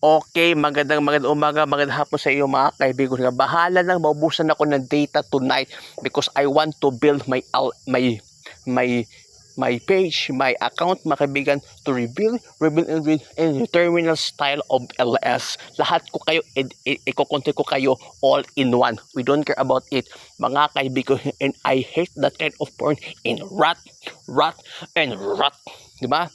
Okay, magandang umaga, magandang hapon sa iyo mga kaibigan. Bahala nang maubusan ako ng data tonight because I want to build my page, my account mga kaibigan, to reveal in terminal style of LS. Lahat ko kayo, i-content ko kayo all in one. We don't care about it mga kaibigan, and I hate that kind of porn in rat. Diba?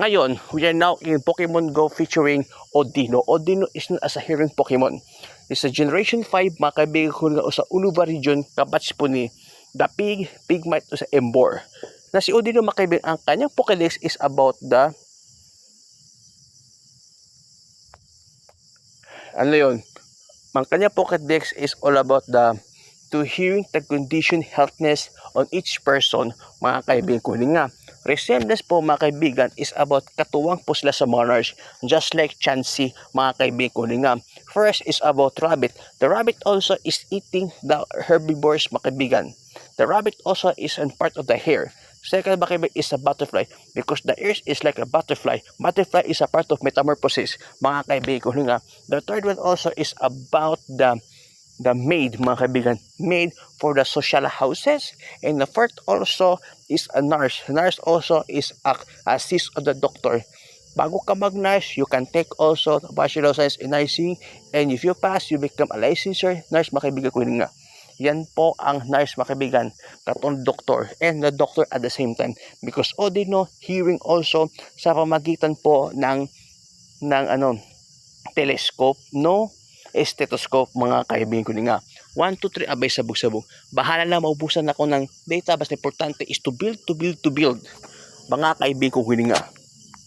Ngayon, we are now in Pokemon Go featuring Odino. Odino is known as a hearing Pokemon. It's a Generation 5, mga kaibigan ko nga sa Uluba region, kabatch po ni the Pigmite sa Embor. Na si Odino, mga kaibigan, ang kanyang Pokédex is about the ang kanyang Pokédex is all about the to hearing the condition healthness on each person, mga kaibigan ko nga. Resemblance po mga kaibigan is about katuwang po sila sa mga nurse, just like Chansey, mga kaibigan ko nga. First is about rabbit. The rabbit also is eating the herbivores, mga kaibigan. The rabbit also is a part of the hair. Second, mga kaibigan, is a butterfly because the ears is like a butterfly. Butterfly is a part of metamorphosis, mga kaibigan ko nga. The third one also is about the maid, mga kaibigan, maid for the social houses. And the fourth also is a nurse. Nurse also is assist of the doctor. Bago ka mag-nurse, you can take also Bachelor of Science in Nursing, and if you pass, you become a licensure nurse, mga kaibigan ko nga. Yan po ang nurse, mga kaibigan, katong doctor, and the doctor at the same time, because Odino hearing also sa pamagitan po ng telescope, stethoscope, mga kaibigan ko nga. 1, 2, 3, abay sabog-sabog. Bahala na maubusan ako ng data, basta importante is to build. Mga kaibigan ko nga.